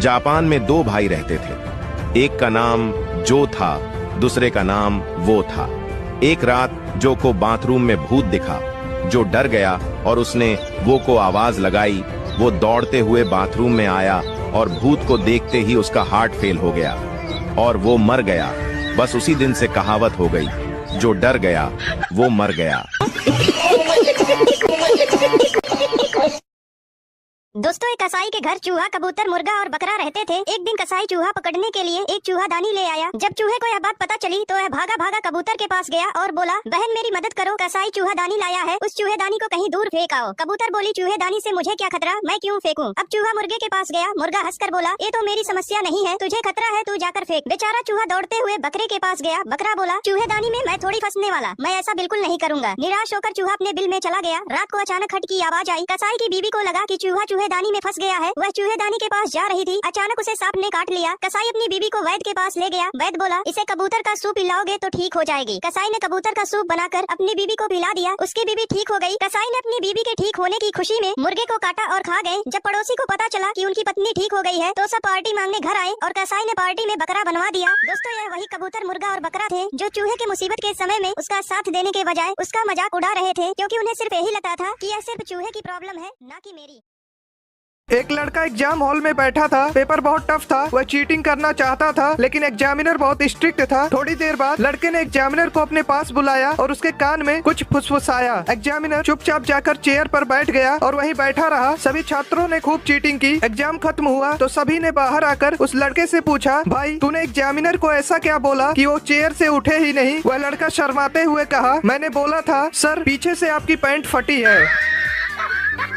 Japan में दो भाई रहते थे। एक का नाम जो था, दूसरे का नाम वो था। एक रात जो को बाथरूम में भूत दिखा। जो डर गया और उसने वो को आवाज लगाई। वो दौड़ते हुए बाथरूम में आया और भूत को देखते ही उसका हार्ट फेल हो गया और वो मर गया। बस उसी दिन से कहावत हो गई, जो डर गया वो मर गया। दोस्तों, एक कसाई के घर चूहा, कबूतर, मुर्गा और बकरा रहते थे। एक दिन कसाई चूहा पकड़ने के लिए एक चूहादानी ले आया। जब चूहे को यह बात पता चली तो वह भागा भागा कबूतर के पास गया और बोला, बहन मेरी मदद करो, कसाई चूहादानी लाया है, उस चूहेदानी को कहीं दूर फेंक आओ। कबूतर बोली, चूहेदानी से मुझे क्या खतरा, मैं क्यों फेंकूं? अब चूहा मुर्गे के पास गया। मुर्गा हंसकर बोला, ये तो मेरी समस्या नहीं है, तुझे खतरा है, तू जाकर फेंक। बेचारा चूहा दौड़ते हुए बकरे के पास गया। बकरा बोला, चूहेदानी में मैं थोड़ी फंसने वाला, मैं ऐसा बिल्कुल नहीं करूंगा। निराश होकर चूहा अपने बिल में चला गया। रात को अचानक खट की आवाज आई। कसाई की बीवी को लगा कि चूहा चूहेदानी में फंस गया है। वह चूहेदानी के पास जा रही थी, अचानक उसे सांप ने काट लिया। कसाई अपनी बीवी को वैद्य के पास ले गया। वैद्य बोला, इसे कबूतर का सूप पिलाओगे तो ठीक हो जाएगी। कसाई ने कबूतर का सूप बनाकर अपनी बीवी को पिला दिया। उसकी बीवी ठीक हो गई। कसाई ने अपनी बीवी के ठीक होने की खुशी में मुर्गे को काटा और खा गए। जब पड़ोसी को पता चला कि उनकी पत्नी ठीक हो गई है तो सब पार्टी मांगने घर आए और कसाई ने पार्टी में बकरा बनवा दिया। दोस्तों, यह वही कबूतर, मुर्गा और बकरा थे जो चूहे के मुसीबत के समय में उसका साथ देने के बजाय उसका मजाक उड़ा रहे थे, क्योंकि उन्हें सिर्फ यही लगता था कि यह सिर्फ चूहे की प्रॉब्लम है, न कि मेरी। एक लड़का एग्जाम हॉल में बैठा था। पेपर बहुत टफ था। वह चीटिंग करना चाहता था लेकिन एग्जामिनर बहुत स्ट्रिक्ट था। थोड़ी देर बाद लड़के ने एग्जामिनर को अपने पास बुलाया और उसके कान में कुछ फुसफुसाया। एग्जामिनर चुपचाप जाकर चेयर पर बैठ गया और वहीं बैठा रहा। सभी छात्रों ने खूब चीटिंग की। एग्जाम खत्म हुआ तो सभी ने बाहर आकर उस लड़के से पूछा, भाई तूने एग्जामिनर को ऐसा क्या बोला कि वो चेयर से उठे ही नहीं? वह लड़का शर्माते हुए कहा, मैंने बोला था सर, पीछे से आपकी पैंट फटी है।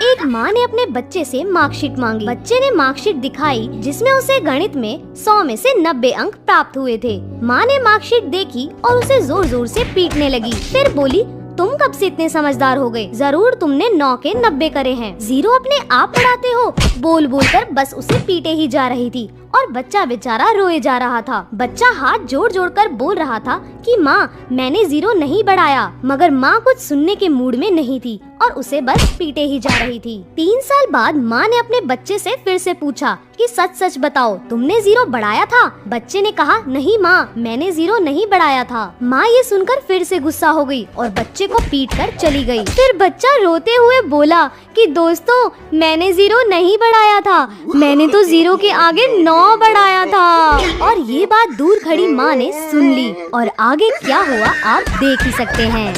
एक माँ ने अपने बच्चे से मार्कशीट मांगी। बच्चे ने मार्कशीट दिखाई जिसमें उसे गणित में 100 में से 90 अंक प्राप्त हुए थे। माँ ने मार्कशीट देखी और उसे जोर जोर से पीटने लगी। फिर बोली, तुम कब से इतने समझदार हो गए? जरूर तुमने 9 के 90 करे हैं। जीरो अपने आप पढ़ाते हो? बोल बोल कर बस उसे पीटे ही जा रही थी और बच्चा बेचारा रोए जा रहा था। बच्चा हाथ जोड़ जोड़ कर बोल रहा था कि माँ, मैंने जीरो नहीं बढ़ाया, मगर माँ कुछ सुनने के मूड में नहीं थी और उसे बस पीटे ही जा रही थी। 3 साल बाद माँ ने अपने बच्चे से फिर से पूछा कि सच सच बताओ, तुमने जीरो बढ़ाया था? बच्चे ने कहा, नहीं माँ, मैंने जीरो नहीं बढ़ाया था। माँ ये सुनकर फिर से गुस्सा हो गई और बच्चे को पीट कर चली गई। फिर बच्चा रोते हुए बोला कि दोस्तों, मैंने जीरो नहीं बढ़ाया था, मैंने तो जीरो के आगे 9 बढ़ाया था। और ये बात दूर खड़ी माँ ने सुन ली और आगे क्या हुआ आप देख ही सकते हैं।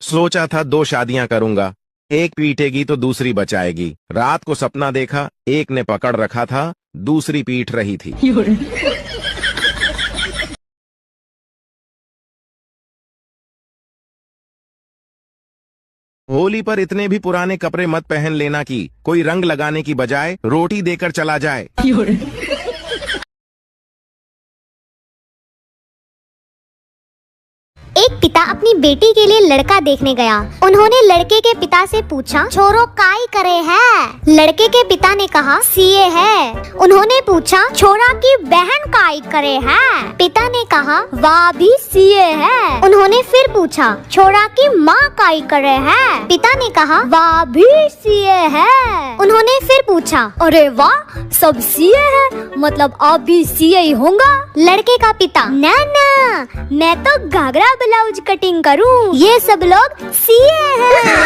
सोचा था 2 शादियां करूंगा, एक पीटेगी तो दूसरी बचाएगी। रात को सपना देखा, एक ने पकड़ रखा था, दूसरी पीट रही थी। होली पर इतने भी पुराने कपड़े मत पहन लेना कि कोई रंग लगाने की बजाय रोटी देकर चला जाए। एक पिता अपनी बेटी के लिए लड़का देखने गया। उन्होंने लड़के के पिता से पूछा, छोरो काई करे है? लड़के के पिता ने कहा, सीए है। उन्होंने पूछा, छोरा की बहन काई करे है? पिता ने कहा, वाह भी सीए है। उन्होंने फिर पूछा, छोरा की माँ काई करे है? पिता ने कहा, वाह भी सीए है। उन्होंने फिर पूछा, अरे वाह, सब सीए है, मतलब आप भी सीए ही होगा? लड़के का पिता, ना ना, मैं तो घाघरा ब्लाउज कटिंग करूं, ये सब लोग सीए हैं।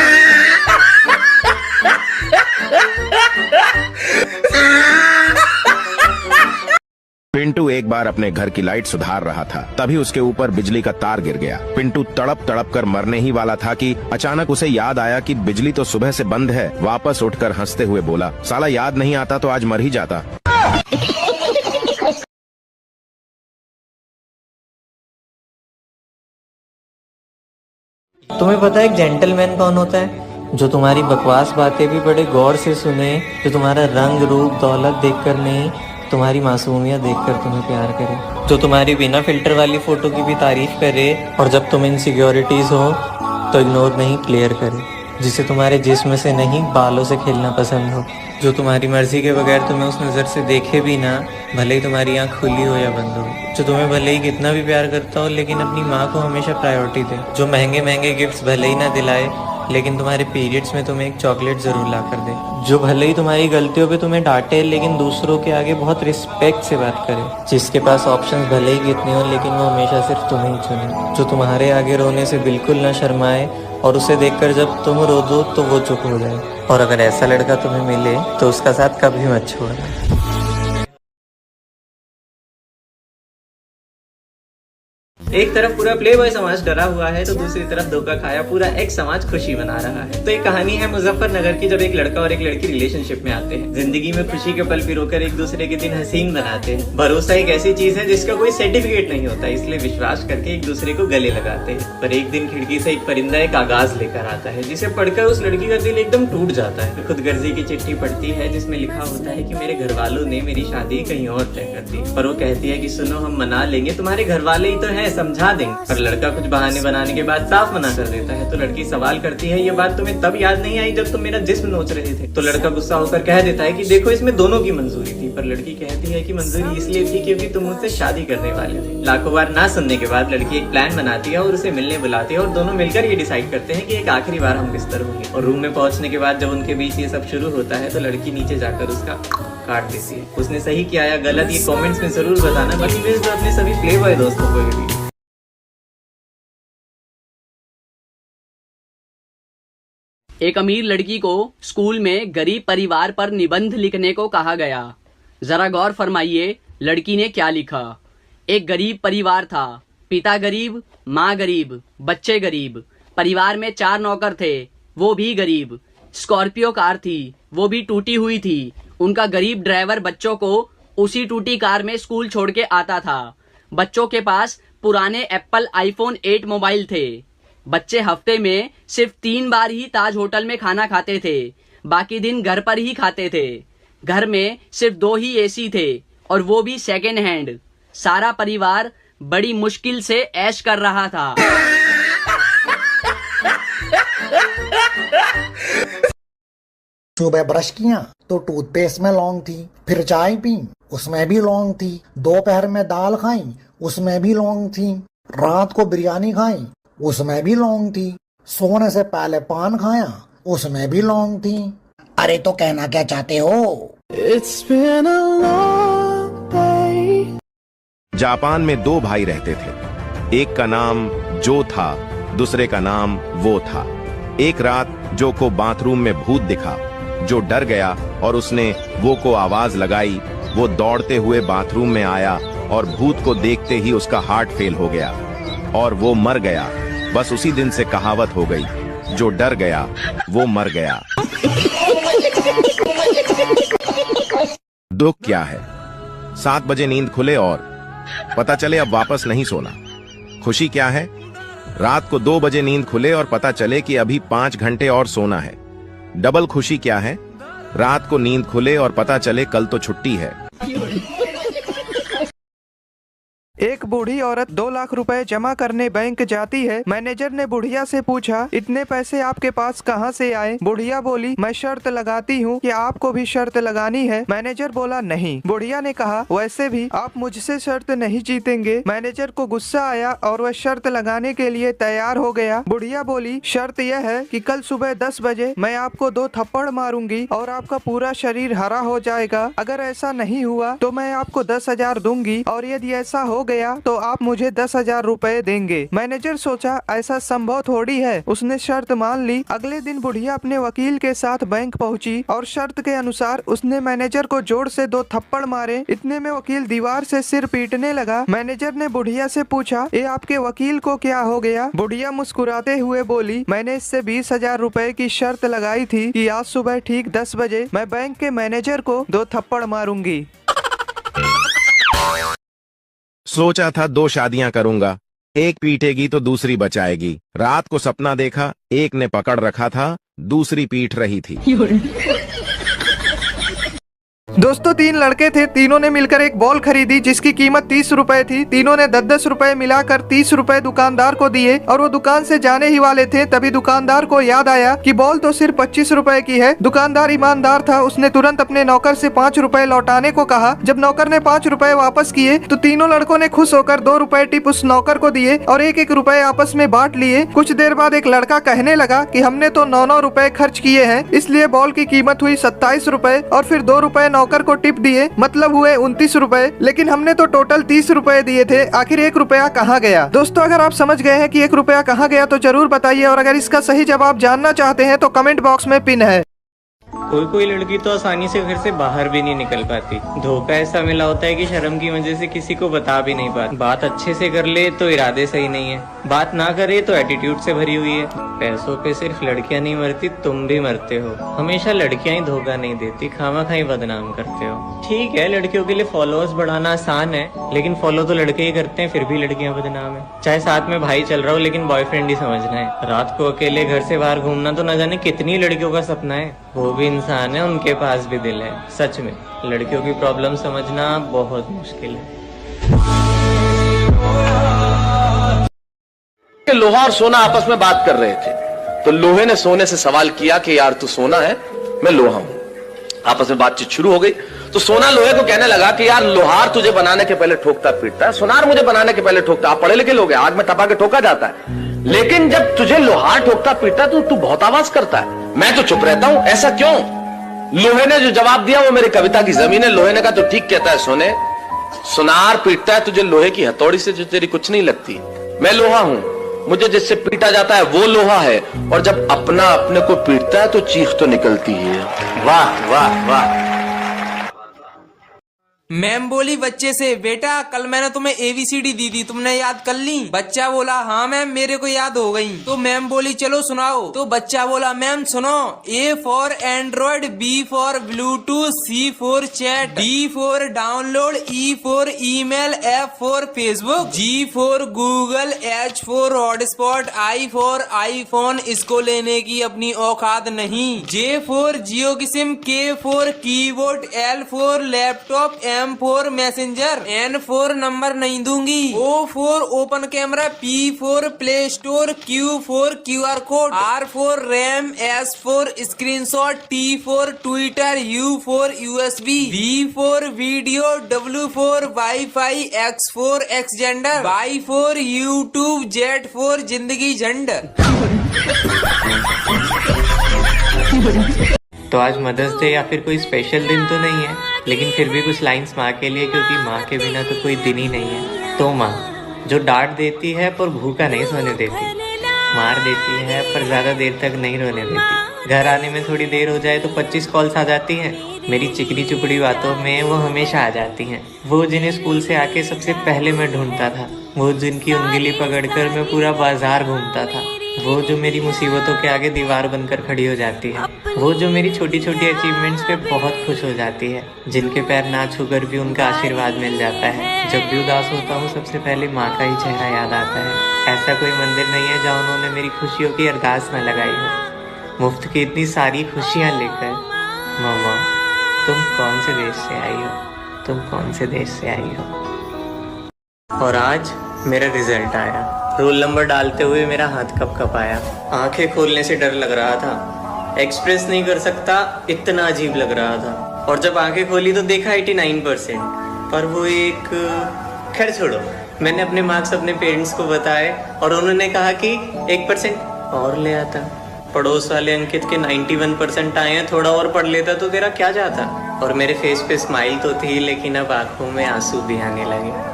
पिंटू एक बार अपने घर की लाइट सुधार रहा था, तभी उसके ऊपर बिजली का तार गिर गया। पिंटू तड़प तड़प कर मरने ही वाला था कि अचानक उसे याद आया कि बिजली तो सुबह से बंद है। वापस उठकर हंसते हुए बोला, साला याद नहीं आता तो आज मर ही जाता। तुम्हें पता है एक जेंटलमैन कौन होता है? जो तुम्हारी बकवास बातें भी बड़े गौर से सुने, जो तुम्हारा रंग रूप दौलत देखकर नहीं, तुम्हारी मासूमियत देखकर तुम्हें प्यार करे, जो तुम्हारी बिना फिल्टर वाली फोटो की भी तारीफ करे और जब तुम इनसिक्योरिटीज हो तो इग्नोर नहीं क्लियर करे, जिसे तुम्हारे जिस्म से नहीं बालों से खेलना पसंद हो, जो तुम्हारी मर्जी के बगैर तुम्हें उस नज़र से देखे भी ना, भले ही तुम्हारी आँख खुली हो या बंद हो, जो तुम्हें भले ही कितना भी प्यार करता हो लेकिन अपनी माँ को हमेशा प्रायोरिटी दे, जो महंगे महंगे गिफ्ट्स भले ही ना दिलाए लेकिन तुम्हारे पीरियड्स में तुम्हें एक चॉकलेट जरूर ला कर दे, जो भले ही तुम्हारी गलतियों पे तुम्हें डांटे लेकिन दूसरों के आगे बहुत रिस्पेक्ट से बात करे, जिसके पास ऑप्शंस भले ही कितने हो लेकिन वो हमेशा सिर्फ तुम्हें ही चुने, जो तुम्हारे आगे रोने से बिल्कुल ना शर्माए और उसे देखकर जब तुम रो दो तो वो चुप हो जाए। और अगर ऐसा लड़का तुम्हें मिले तो उसका साथ कभी मत छोड़ना। एक तरफ पूरा प्लेबॉय समाज डरा हुआ है तो दूसरी तरफ धोखा खाया पूरा एक्स समाज खुशी मना रहा है। तो एक कहानी है मुजफ्फरनगर की, जब एक लड़का और एक लड़की रिलेशनशिप में आते हैं। जिंदगी में खुशी के पल पिरोकर एक दूसरे के दिन हसीन बनाते हैं। भरोसा एक ऐसी चीज है जिसका कोई सर्टिफिकेट नहीं होता, इसलिए विश्वास करके एक दूसरे को गले लगाते हैं। पर एक दिन खिड़की से एक परिंदा एक कागज लेकर आता है, जिसे पढ़कर उस लड़की का दिल एकदम टूट जाता है। खुदगर्जी की चिट्ठी पढ़ती है जिसमें लिखा होता है कि मेरे घर वालों ने मेरी शादी कहीं और तय कर दी, पर वो कहती है कि सुनो हम मना लेंगे, तुम्हारे घर वाले ही तो है, समझा देंगे। पर लड़का कुछ बहाने बनाने के बाद साफ मना कर देता है। तो लड़की सवाल करती है ये बात तुम्हें तब याद नहीं आई जब तुम मेरा जिस्म नोच रहे थे? तो लड़का गुस्सा होकर कह देता है कि देखो इसमें दोनों की मंजूरी थी। पर लड़की कहती है कि मंजूरी इसलिए थी क्योंकि तुम मुझसे शादी करने वाले थे। लाखों बार ना सुनने के बाद लड़की एक प्लान बनाती है और उसे मिलने बुलाती है और दोनों मिलकर ये डिसाइड करते हैं कि एक आखिरी बार हम बिस्तर होंगे। और रूम में पहुंचने के बाद जब उनके बीच ये सब शुरू होता है तो लड़की नीचे जाकर उसका काट देती है। उसने सही किया या गलत ये कमेंट्स में जरूर बताना। बाकी भेज दो अपने सभी प्लेबॉय दोस्तों को। एक अमीर लड़की को स्कूल में गरीब परिवार पर निबंध लिखने को कहा गया। जरा गौर फरमाइए लड़की ने क्या लिखा। एक गरीब परिवार था, पिता गरीब, माँ गरीब, बच्चे गरीब। परिवार में 4 नौकर थे, वो भी गरीब। स्कॉर्पियो कार थी, वो भी टूटी हुई थी। उनका गरीब ड्राइवर बच्चों को उसी टूटी कार में स्कूल छोड़ के आता था। बच्चों के पास पुराने एप्पल आईफोन 8 मोबाइल थे। बच्चे हफ्ते में सिर्फ 3 बार ही ताज होटल में खाना खाते थे, बाकी दिन घर पर ही खाते थे। घर में सिर्फ 2 ही एसी थे और वो भी सेकेंड हैंड। सारा परिवार बड़ी मुश्किल से ऐश कर रहा था। सुबह ब्रश किया तो टूथपेस्ट में लौंग थी, फिर चाय पी उसमें भी लौंग थी, दोपहर में दाल खाई उसमें भी लौंग थी, रात को बिरयानी खाई उसमें भी लौंग थी, सोने से पहले पान खाया उसमें भी लौंग थी। अरे तो कहना क्या चाहते हो? It's been a long day. Japan में 2 भाई रहते थे। एक का नाम जो था, दूसरे का नाम वो था। एक रात जो को बाथरूम में भूत दिखा। जो डर गया और उसने वो को आवाज लगाई। वो दौड़ते हुए बाथरूम में आया और भूत को देखते ही उसका हार्ट फेल हो गया और वो मर गया। बस उसी दिन से कहावत हो गई, जो डर गया वो मर गया। दुख क्या है? 7 बजे नींद खुले और पता चले अब वापस नहीं सोना। खुशी क्या है? रात को 2 बजे नींद खुले और पता चले कि अभी 5 घंटे और सोना है। डबल खुशी क्या है? रात को नींद खुले और पता चले कल तो छुट्टी है। एक बूढ़ी औरत 2 लाख रुपए जमा करने बैंक जाती है। मैनेजर ने बुढ़िया से पूछा, इतने पैसे आपके पास कहाँ से आए? बुढ़िया बोली, मैं शर्त लगाती हूँ कि आपको भी शर्त लगानी है। मैनेजर बोला, नहीं। बुढ़िया ने कहा, वैसे भी आप मुझसे शर्त नहीं जीतेंगे। मैनेजर को गुस्सा आया और वह शर्त लगाने के लिए तैयार हो गया। बुढ़िया बोली, शर्त यह है कि कल सुबह 10 बजे मैं आपको 2 थप्पड़ मारूंगी और आपका पूरा शरीर हरा हो जाएगा। अगर ऐसा नहीं हुआ तो मैं आपको 10,000 दूंगी और यदि ऐसा हो गया तो आप मुझे 10,000 रुपए देंगे। मैनेजर सोचा ऐसा संभव थोड़ी है। उसने शर्त मान ली। अगले दिन बुढ़िया अपने वकील के साथ बैंक पहुंची और शर्त के अनुसार उसने मैनेजर को जोर से 2 थप्पड़ मारे। इतने में वकील दीवार से सिर पीटने लगा। मैनेजर ने बुढ़िया से पूछा, ये आपके वकील को क्या हो गया? बुढ़िया मुस्कुराते हुए बोली, मैंने इससे 20,000 रुपए की शर्त लगाई थी कि आज सुबह ठीक 10 बजे मैं बैंक के मैनेजर को 2 थप्पड़ मारूंगी। सोचा था 2 शादियां करूंगा, एक पीटेगी तो दूसरी बचाएगी। रात को सपना देखा, एक ने पकड़ रखा था, दूसरी पीट रही थी। दोस्तों 3 लड़के थे, तीनों ने मिलकर एक बॉल खरीदी जिसकी कीमत 30 रुपए थी। तीनों ने 10-10 रुपए मिलाकर 30 रुपए दुकानदार को दिए और वो दुकान से जाने ही वाले थे, तभी दुकानदार को याद आया कि बॉल तो सिर्फ 25 रुपए की है। दुकानदार ईमानदार था, उसने तुरंत अपने नौकर से 5 रुपए लौटाने को कहा। जब नौकर ने 5 रुपए वापस किए तो तीनों लड़कों ने खुश होकर 2 रुपए टिप उस नौकर को दिए और 1-1 रुपए आपस में बांट लिए। कुछ देर बाद एक लड़का कहने लगा कि हमने तो 9-9 रुपए खर्च किए हैं, इसलिए बॉल की कीमत हुई 27 रुपए और फिर 2 रुपए नौकर को टिप दिए, मतलब हुए 29 रुपए। लेकिन हमने तो टोटल 30 रुपए दिए थे, आखिर 1 रुपया कहाँ गया? दोस्तों अगर आप समझ गए हैं कि 1 रुपया कहाँ गया तो जरूर बताइए, और अगर इसका सही जवाब जानना चाहते हैं तो कमेंट बॉक्स में पिन है। कोई कोई लड़की तो आसानी से घर से बाहर भी नहीं निकल पाती। धोखा ऐसा मिला होता है कि शर्म की वजह से किसी को बता भी नहीं पाती। बात अच्छे से कर ले तो इरादे सही नहीं है, बात ना करे तो एटीट्यूड से भरी हुई है। पैसों पे सिर्फ लड़कियां नहीं मरती, तुम भी मरते हो। हमेशा लड़कियां ही धोखा नहीं देती, खामा-खा ही बदनाम करते हो। ठीक है, लड़कियों के लिए फॉलोअर्स बढ़ाना आसान है, लेकिन फॉलो तो लड़के ही करते हैं, फिर भी लड़कियां बदनाम है। चाहे साथ में भाई चल रहा हो, लेकिन बॉयफ्रेंड ही समझना है। रात को अकेले घर से बाहर घूमना तो न जाने कितनी लड़कियों का सपना है। वो भी इंसान है, उनके पास भी दिल है। सच में लड़कियों की प्रॉब्लम समझना बहुत मुश्किल है। लोहा और सोना आपस में बात कर रहे थे, तो लोहे ने सोने से सवाल किया कि यार तू सोना है, मैं लोहा हूं। आपस में बातचीत शुरू हो गई तो सोना लोहे को कहने लगा कि यार लोहार तुझे बनाने के पहले ठोकता पीटता है, सोनार मुझे बनाने के पहले ठोकता। आप पढ़े लिखे लोग हैं, आग में तपा के ठोका जाता है, लेकिन जब तुझे लोहार ठोकता पीटता तो तू बहुत आवाज करता है, मैं तो चुप रहता हूं, ऐसा क्यों? लोहे ने जो जवाब दिया वो मेरी कविता की जमीन है। लोहे ने कहा तो ठीक कहता है सोने, सोनार पीटता है तुझे लोहे की हथौड़ी से जो तेरी कुछ नहीं लगती। मैं लोहा हूं, मुझे जिससे पीटा जाता है वो लोहा है, और जब अपना अपने को पीटता है तो चीख तो निकलती है। वाह वाह वाह। मैम बोली बच्चे से, बेटा कल मैंने तुम्हें ABCD दी थी, तुमने याद कर ली? बच्चा बोला हाँ मैम मेरे को याद हो गई। तो मैम बोली चलो सुनाओ। तो बच्चा बोला मैम सुनो, A for Android, B for Bluetooth, C for chat, D for download, E for email, F for Facebook, G for Google, H for hotspot, I for iPhone, इसको लेने की अपनी औकात नहीं, J फॉर जियो की SIM, K for keyboard, L for laptop, M for messenger, N for number नहीं दूंगी, O for open camera, P for play store, Q for QR code, R for RAM, S for screenshot, T for Twitter, U for USB, V for video, W for wifi, X for Xender, Y for YouTube, Z for जिंदगी झंड। तो आज mother's day या फिर कोई special दिन तो नहीं है, लेकिन फिर भी कुछ लाइंस माँ के लिए, क्योंकि माँ के बिना तो कोई दिन ही नहीं है। तो माँ जो डांट देती है पर भूखा नहीं सोने देती, मार देती है पर ज्यादा देर तक नहीं रोने देती, घर आने में थोड़ी देर हो जाए तो 25 कॉल्स आ जाती हैं, मेरी चिकनी चुपड़ी बातों में वो हमेशा आ जाती हैं, वो जिन्हें स्कूल से आके सबसे पहले मैं ढूंढता था, वो जिनकी उंगली पकड़कर मैं पूरा बाजार घूमता था, वो जो मेरी मुसीबतों के आगे दीवार बनकर खड़ी हो जाती है, वो जो मेरी छोटी छोटी अचीवमेंट्स पे बहुत खुश हो जाती है, जिनके पैर ना छूकर भी उनका आशीर्वाद मिल जाता है। जब भी उदास होता हूँ सबसे पहले माँ का ही चेहरा याद आता है। ऐसा कोई मंदिर नहीं है जहाँ उन्होंने मेरी खुशियों की अरदास न लगाई हो। मुफ्त की इतनी सारी खुशियाँ लेकर मामा तुम कौन से देश से आई हो, तुम कौन से देश से आई हो। और आज मेरा रिजल्ट आया, रोल नंबर डालते हुए मेरा हाथ कँपाया, आंखें खोलने से डर लग रहा था, एक्सप्रेस नहीं कर सकता इतना अजीब लग रहा था, और जब आंखें खोली तो देखा 89%, पर वो एक खैर छोड़ो, मैंने अपने मार्क्स अपने पेरेंट्स को बताए और उन्होंने कहा कि 1% और ले आता। पड़ोस वाले अंकित के 91% आए हैं, थोड़ा और पढ़ लेता तो तेरा क्या जाता। और मेरे फेस पे स्माइल तो थी, लेकिन अब आंखों में आंसू भी आने लगे।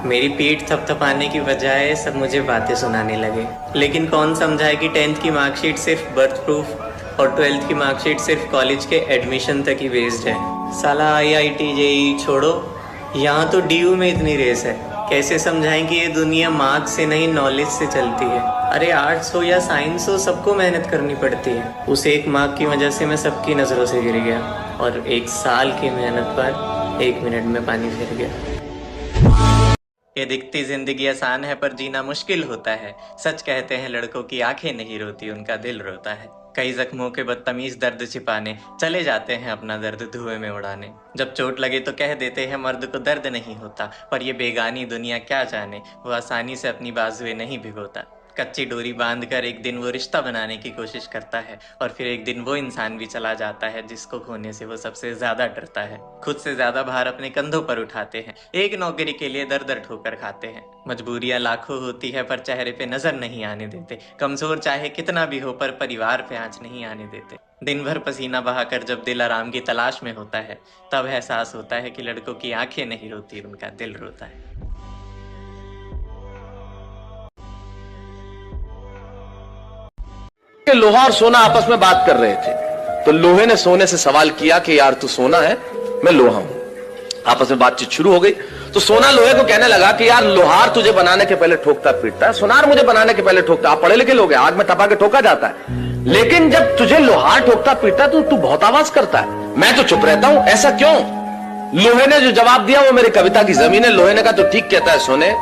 मेरी पीठ थपथपाने की बजाय सब मुझे बातें सुनाने लगे। लेकिन कौन समझाए कि 10th की मार्कशीट सिर्फ बर्थ प्रूफ और 12th की मार्कशीट सिर्फ कॉलेज के एडमिशन तक ही बेस्ड है। साला IIT JEE छोड़ो, यहाँ तो DU में इतनी रेस है। कैसे समझाएं कि ये दुनिया मार्क्स से नहीं नॉलेज से चलती है। अरे आर्ट्स हो या साइंस हो, सबको मेहनत करनी पड़ती है। उस एक मार्क की वजह से मैं सबकी नज़रों से गिर गया और 1 साल की मेहनत पर 1 मिनट में पानी फिर गया। ये दिखती जिंदगी आसान है पर जीना मुश्किल होता है। सच कहते हैं लड़कों की आंखें नहीं रोती, उनका दिल रोता है। कई जख्मों के बदतमीज दर्द छिपाने चले जाते हैं अपना दर्द धुएं में उड़ाने। जब चोट लगे तो कह देते हैं मर्द को दर्द नहीं होता, पर ये बेगानी दुनिया क्या जाने, वो आसानी से अपनी बाजुएं नहीं भिगोता। कच्ची डोरी बांधकर एक दिन वो रिश्ता बनाने की कोशिश करता है और फिर एक दिन वो इंसान भी चला जाता है जिसको खोने से वो सबसे ज्यादा डरता है। खुद से ज्यादा भार अपने कंधों पर उठाते हैं, एक नौकरी के लिए दर दर ठोकर खाते हैं। मजबूरियां लाखों होती है पर चेहरे पे नजर नहीं आने देते। कमजोर चाहे कितना भी हो पर परिवार पे आंच नहीं आने देते। दिन भर पसीना बहाकर जब दिल आराम की तलाश में होता है, तब एहसास होता है कि लड़कों की आंखें नहीं रोती, उनका दिल रोता है। कि लोहा और सोना आपस में बात कर रहे थे, तो लोहे ने सोने से सवाल किया कि यार तू सोना है, मैं लोहा हूं। आपस में बातचीत शुरू हो गई तो सोना लोहे को कहने लगा कि यार लोहार तुझे बनाने के पहले ठोकता पीटता है, सुनार मुझे बनाने के पहले ठोकता। आप पढ़े लिखे लोग हैं, आग में तपा के ठोका जाता है, लेकिन जब तुझे लोहार ठोकता पीटता तो तू बहुत आवाज करता है, मैं तो चुप रहता हूं, ऐसा क्यों? लोहे ने जो जवाब दिया वो मेरी कविता की जमीन है। लोहे ने कहा तो ठीक कहता है सोने,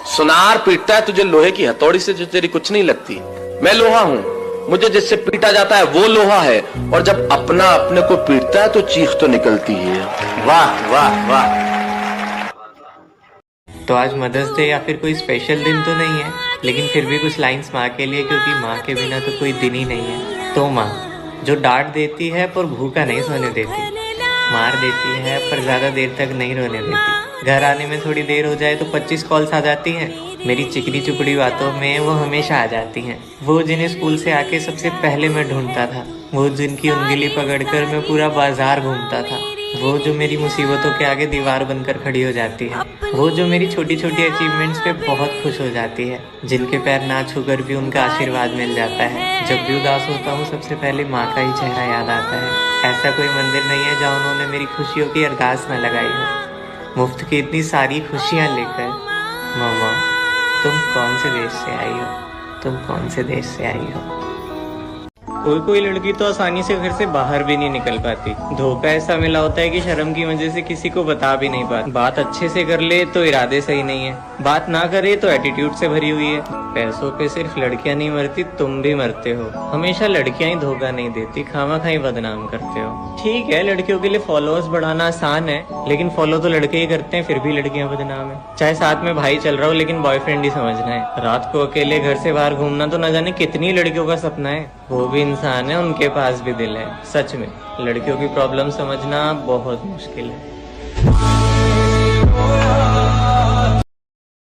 सुनार पीटता है तुझे लोहे की हथौड़ी से जो तेरी कुछ नहीं लगती, मैं लोहा हूं, मुझे जिससे पीटा जाता है वो लोहा है, और जब अपना अपने को पीटता है तो चीख तो निकलती है। वाह वाह वाह। तो आज मदर्स डे या फिर कोई स्पेशल दिन तो नहीं है, लेकिन फिर भी कुछ लाइंस माँ के लिए, क्योंकि माँ के बिना तो कोई दिन ही नहीं है। तो माँ जो डांट देती है पर भूखा नहीं सोने देती, मार देती है पर ज्यादा देर तक नहीं रोने देती, घर आने में थोड़ी देर हो जाए तो 25 कॉल्स आ जाती हैं, मेरी चिकनी चुपड़ी बातों में वो हमेशा आ जाती हैं, वो जिन्हें स्कूल से आके सबसे पहले मैं ढूंढता था, वो जिनकी उंगली पकड़कर मैं पूरा बाजार घूमता था, वो जो मेरी मुसीबतों के आगे दीवार बनकर खड़ी हो जाती है, वो जो मेरी छोटी छोटी अचीवमेंट्स पे बहुत खुश हो जाती है, जिनके पैर ना छूकर भी उनका आशीर्वाद मिल जाता है। जब भी उदास होता हूँ सबसे पहले माँ का ही चेहरा याद आता है। ऐसा कोई मंदिर नहीं है जहाँ उन्होंने मेरी खुशियों की अरदास न लगाई हो। मुफ्त की इतनी सारी खुशियाँ लेकर मामा तुम कौन से देश से आई हो, तुम कौन से देश से आई हो। कोई लड़की तो आसानी से घर से बाहर भी नहीं निकल पाती, धोखा ऐसा मिला होता है कि शर्म की वजह से किसी को बता भी नहीं पाती। बात अच्छे से कर ले तो इरादे सही नहीं है, बात ना करे तो एटीट्यूड से भरी हुई है। पैसों पे सिर्फ लड़कियां नहीं मरती, तुम भी मरते हो। हमेशा लड़कियां ही धोखा नहीं देती, खामा खाई बदनाम करते हो। ठीक है लड़कियों के लिए फॉलोअर्स बढ़ाना आसान है, लेकिन फॉलो तो लड़के ही करते हैं, फिर भी लड़कियां बदनाम है। चाहे साथ में भाई चल रहा हो लेकिन बॉयफ्रेंड ही समझना है। रात को अकेले घर से बाहर घूमना तो न जाने कितनी लड़कियों का सपना है। वो भी इंसान है, उनके पास भी दिल है। सच में लड़कियों की प्रॉब्लम समझना बहुत मुश्किल है।